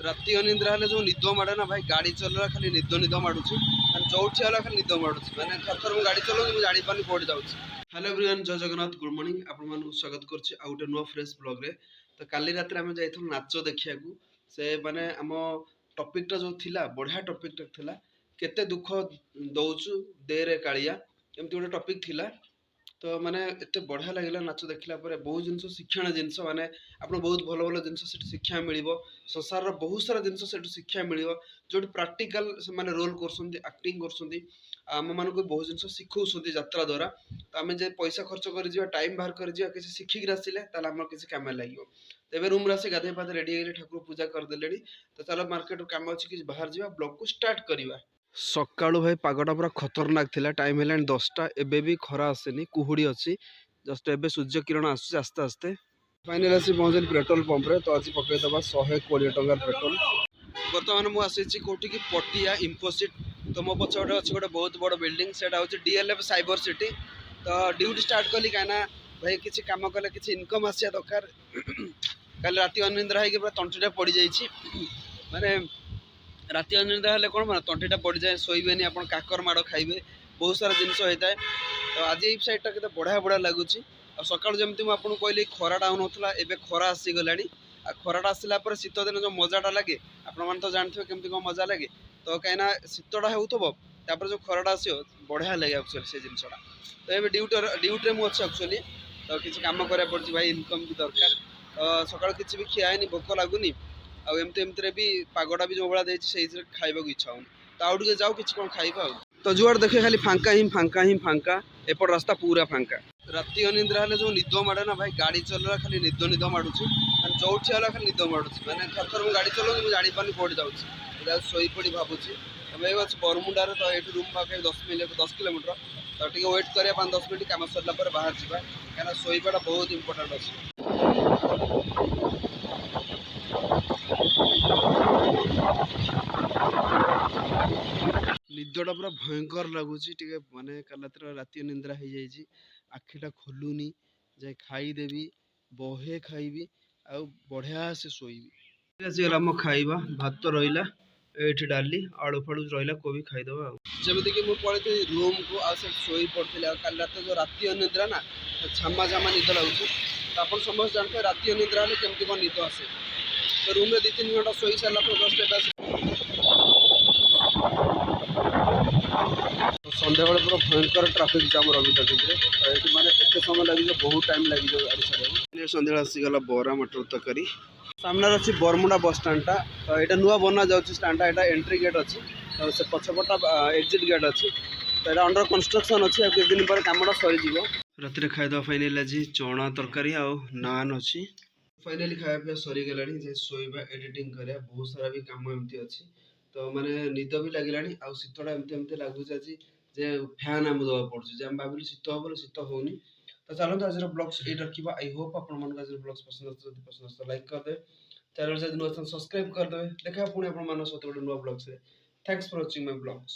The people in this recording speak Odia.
ରାତି ଅନିନ୍ଦ୍ରା ହେଲେ ଯେଉଁ ନିଦ ମାଡ଼େ ନା ଭାଇ, ଗାଡ଼ି ଚଲେଇବା ଖାଲି ନିଦ ମାଡ଼ୁଛି। ମାନେ ଯେଉଁଠି ହେଲା ଖାଲି ନିଦ ମାଡ଼ୁଛି। ମାନେ ଥର ମୁଁ ଗାଡ଼ି ଚଲାଉଛି, ମୁଁ ଜାଣିପାରୁନି କେଉଁଠି ଯାଉଛି। ହ୍ୟାଲୋ ଏଭ୍ରିୱାନ୍, ଜୟ ଜଗନ୍ନାଥ, ଗୁଡ୍ ମର୍ଣ୍ଣିଂ। ଆପଣମାନଙ୍କୁ ସ୍ୱାଗତ କରୁଛି ଆଉ ଗୋଟେ ନୂଆ ଫ୍ରେଶ୍ ବ୍ଲଗ୍ରେ। ତ କାଲି ରାତିରେ ଆମେ ଯାଇଥିଲୁ ନାଚ ଦେଖିବାକୁ। ସେ ମାନେ ଆମ ଟପିକ୍ଟା ଯେଉଁ ଥିଲା, ବଢ଼ିଆ ଟପିକ୍ଟା ଥିଲା, କେତେ ଦୁଃଖ ଦଉଛୁ ଦେରେ କାଳିଆ, ଏମିତି ଗୋଟେ ଟପିକ୍ ଥିଲା। ତ ମାନେ ଏତେ ବଢ଼ିଆ ଲାଗିଲା ନାଚ ଦେଖିଲା ପରେ। ବହୁତ ଜିନିଷ ଶିକ୍ଷଣୀୟ ଜିନିଷ, ମାନେ ଆପଣ ବହୁତ ଭଲ ଭଲ ଜିନିଷ ସେଠି ଶିକ୍ଷା ମିଳିବ। ସଂସାରର ବହୁତ ସାରା ଜିନିଷ ସେଠୁ ଶିକ୍ଷା ମିଳିବ, ଯେଉଁଠି ପ୍ରାକ୍ଟିକାଲ ସେମାନେ ରୋଲ୍ କରୁଛନ୍ତି, ଆକ୍ଟିଂ କରୁଛନ୍ତି। ଆମମାନଙ୍କୁ ବହୁତ ଜିନିଷ ଶିଖାଉଛନ୍ତି ଯାତ୍ରା ଦ୍ୱାରା। ତ ଆମେ ଯେ ପଇସା ଖର୍ଚ୍ଚ କରିଯିବା, ଟାଇମ୍ ବାହାର କରିଯିବା, କିଛି ଶିଖିକି ଆସିଲେ ତାହେଲେ ଆମର କିଛି କାମ ଲାଗିବ। ତେବେ ରୁମ୍ରେ ଆସି ଗାଧୋଇ ପାଧୋଇ ରେଡ଼ି ହେଇଗଲି, ଠାକୁର ପୂଜା କରିଦେଲେଣି। ତ ଚାଲ ମାର୍କେଟରୁ କାମ ଅଛି କିଛି ବାହାର ଯିବା, ବ୍ଲଗ୍କୁ ଷ୍ଟାର୍ଟ କରିବା। ସକାଳୁ ଭାଇ ପାଗଟା ପୁରା ଖତରନାକ ଥିଲା। ଟାଇମ୍ ହେଲାଣି 10ଟା, ଏବେ ବି ଖରା ଆସିନି, କୁହୁଡ଼ି ଅଛି। ଜଷ୍ଟ ଏବେ ସୂର୍ଯ୍ୟ କିରଣ ଆସୁଛି ଆସ୍ତେ ଆସ୍ତେ। ଫାଇନାଲି ଆସି ପହଞ୍ଚିଲି ପେଟ୍ରୋଲ ପମ୍ପରେ। ତ ଆଜି ପକାଇଦେବା 120 ଟଙ୍କାର ପେଟ୍ରୋଲ। ବର୍ତ୍ତମାନ ମୁଁ ଆସିଛି କେଉଁଠିକି, ପଟିଆ ଇନ୍ଫୋସିଟି। ତ ମୋ ପଛପଟେ ଅଛି ଗୋଟେ ବହୁତ ବଡ଼ ବିଲ୍ଡିଂ, ସେଇଟା ହେଉଛି DLF ସାଇବର ସିଟି। ତ ଡ୍ୟୁଟି ଷ୍ଟାର୍ଟ କଲି, କାହିଁକିନା ଭାଇ କିଛି କାମ କଲେ କିଛି ଇନକମ୍ ଆସିବା ଦରକାର। କାଲି ରାତି ଅନିନ୍ଦ୍ରା ହେଇକି ପୁରା ତଣ୍ଟିଟା ପଡ଼ିଯାଇଛି। ମାନେ ରାତି ଅନିନ୍ଦ୍ରା ହେଲେ କ'ଣ ମାନେ ତଣ୍ଟିଟା ପଡ଼ିଯାଏ, ଶୋଇବେନି, ଆପଣ କାକର ମାଡ଼ ଖାଇବେ, ବହୁତ ସାରା ଜିନିଷ ହେଇଥାଏ। ତ ଆଜି ଏଇ ସାଇଡ଼୍ଟା କେତେ ବଢ଼ିଆ ବଢ଼ିଆ ଲାଗୁଛି। ଆଉ ସକାଳୁ ଯେମିତି ମୁଁ ଆପଣଙ୍କୁ କହିଲି ଖରାଟା ହେଉନଥିଲା, ଏବେ ଖରା ଆସିଗଲାଣି। ଆଉ ଖରାଟା ଆସିଲା ପରେ ଶୀତ ଦିନ ଯେଉଁ ମଜାଟା ଲାଗେ, ଆପଣମାନେ ତ ଜାଣିଥିବେ କେମିତି କ'ଣ ମଜା ଲାଗେ। ତ କାହିଁକିନା ଶୀତଟା ହେଉଥିବ, ତାପରେ ଯେଉଁ ଖରାଟା ଆସିବ, ବଢ଼ିଆ ଲାଗେ ଆକ୍ଚୁଆଲି ସେ ଜିନିଷଟା। ତ ଏବେ ଡ୍ୟୁଟିରେ ମୁଁ ଅଛି ଆକ୍ଚୁଆଲି। ତ କିଛି କାମ କରିବାକୁ ପଡ଼ୁଛି ଭାଇ, ଇନକମ୍ ବି ଦରକାର। ତ ସକାଳୁ କିଛି ବି ଖିଆ ହେଇନି, ଭୋକ ଲାଗୁନି। ଆଉ ଏମିତିରେ ବି ପାଗଟା ବି ଯେଉଁ ଭଳିଆ ଦେଇଛି, ସେଇଥିରେ ଖାଇବାକୁ ଇଚ୍ଛା ହେଉନି। ତ ଆଉ ଟିକେ ଯାଉ କିଛି କ'ଣ ଖାଇବା ଆଉ। ତ ଯୁଆଡ଼େ ଦେଖେ ଖାଲି ଫାଙ୍କା ହିଁ ଫାଙ୍କା ହିଁ ଫାଙ୍କା, ଏପଟ ରାସ୍ତା ପୁରା ଫାଙ୍କା। ରାତି ଅନିନ୍ଦ୍ରା ହେଲେ ଯେଉଁ ନିଦ ମାଡ଼େ ନା ଭାଇ, ଗାଡ଼ି ଚଲେଇବା ଖାଲି ନିଦ ମାଡ଼ୁଛି। ମାନେ ଯେଉଁଠି ହେଲା ଖାଲି ନିଦ ମାଡ଼ୁଛି। ମାନେ ଥର ମୁଁ ଗାଡ଼ି ଚଲାଉଛି, ମୁଁ ଜାଣିପାରୁନି କେଉଁଠି ଯାଉଛି। ଶୋଇପଡ଼ି ଭାବୁଛି। ଏବେ ଅଛି ବରମୁଣ୍ଡାରେ। ତ ଏଇଠୁ ରୁମ୍ ପାଖରେ 10 କିଲୋମିଟର। ତ ଟିକେ ୱେଟ୍ କରିବା 5-10 ମିନିଟ୍, କାମ ସରିଲା ପରେ ବାହାର ଯିବା, କାହିଁକିନା ଶୋଇବାଟା ବହୁତ ଇମ୍ପୋର୍ଟାଣ୍ଟ ଅଛି। ନିଦଟା ପୁରା ଭୟଙ୍କର ଲାଗୁଛି ଟିକେ, ମାନେ କାଲି ରାତିରେ ରାତି ଅନିନ୍ଦ୍ରା ହେଇଯାଇଛି। ଆଖିଟା ଖୋଲୁନି, ଯାଇ ଖାଇଦେବି, ବହେ ଖାଇବି, ଆଉ ବଢ଼ିଆ ସେ ଶୋଇବି। ଆସିଗଲା ଆମ ଖାଇବା, ଭାତ ରହିଲା, ଏଇଠି ଡାଲି, ଆଳୁ ଫାଳୁ ରହିଲା, କୋବି ଖାଇଦେବା ଆଉ। ଯେମିତିକି ମୁଁ ପଳେଇଥିଲି ରୁମ୍କୁ, ଆଉ ସେଠି ଶୋଇ ପଡ଼ିଥିଲି। ଆଉ କାଲି ରାତିରେ ଯେଉଁ ରାତି ଅନିଦ୍ରା ନା, ଝାମା ନିଦ ଲାଗୁଛି। ତ ଆପଣ ସମସ୍ତେ ଜାଣିଥିବେ ରାତି ଅନିଦ୍ରା ହେଲେ କେମିତି କ'ଣ ନିଦ ଆସେ। ତ ରୁମ୍ରେ 2-3 ଘଣ୍ଟା ଶୋଇ ସାରିଲା ପରେ ଜଷ୍ଟ ଏବେ ସନ୍ଧ୍ୟାବେଳେ ପୁରା ଭୟଙ୍କର ଟ୍ରାଫିକ୍ ଜାମ୍ ରବିଟାରେ। ଏଠି ମାନେ ଏତେ ସମୟ ଲାଗିଯିବ, ବହୁତ ଟାଇମ୍ ଲାଗିଯିବ ଗାଡ଼ି ଛାଡ଼ିବାକୁ। ସନ୍ଧ୍ୟାବେଳେ ଆସିଗଲା ବରା ମଟର ତରକାରୀ। ସାମ୍ନାରେ ଅଛି ବରମୁଣ୍ଡା ବସ୍ ଷ୍ଟାଣ୍ଡଟା। ତ ଏଇଟା ନୂଆ ବନା ଯାଉଛି ଷ୍ଟାଣ୍ଡଟା। ଏଇଟା ଏଣ୍ଟ୍ରି ଗେଟ୍ ଅଛି, ଆଉ ସେ ପଛପଟଟା ଏକ୍ଜିଟ୍ ଗେଟ୍ ଅଛି। ତ ଏଇଟା ଅଣ୍ଡର କନଷ୍ଟ୍ରକ୍ସନ୍ ଅଛି, ଆଉ କିଛି ଦିନ ପରେ କାମଟା ସରିଯିବ। ରାତିରେ ଖାଇଦେବା ଫାଇନାଲି ଆଜି ଚଣା ତରକାରୀ ଆଉ ନାନ୍ ଅଛି। ଫାଇନାଲି ଖାଇବା ପିଇବା ସରିଗଲାଣି, ଯେ ଶୋଇବା, ଏଡ଼ିଟିଂ କରିବା, ବହୁତ ସାରା ବି କାମ ଏମିତି ଅଛି। ତ ମାନେ ନିଦ ବି ଲାଗିଲାଣି, ଆଉ ଶୀତଟା ଏମିତି ଲାଗୁଛି ଆଜି ଯେ ଫ୍ୟାନ୍ ଆମକୁ ଦେବାକୁ ପଡ଼ୁଛି। ଯେ ଆମେ ଭାବିଲୁ ଶୀତ ହେବ ବୋଲି, ଶୀତ ହେଉନି। ତ ଚାଲନ୍ତୁ ଆଜିର ବ୍ଲଗ୍ସ ଏଇଠି ରଖିବା। ଆଇ ହୋପ୍ ଆପଣମାନଙ୍କୁ ଆଜିର ବ୍ଲଗ୍ସ ପସନ୍ଦ ଆସିବ। ଯଦି ପସନ୍ଦ ଆସିବ ଲାଇକ୍ କରିଦେବେ, ଚ୍ୟାନେଲ୍ ଯଦି ନୂଆ ଅଛନ୍ତି ସବସ୍କ୍ରାଇବ୍ କରିଦେବେ। ଦେଖା ପୁଣି ଆପଣମାନଙ୍କ ସହିତ ଗୋଟେ ନୂଆ ବ୍ଲଗ୍ସରେ। Thanks for watching my blogs.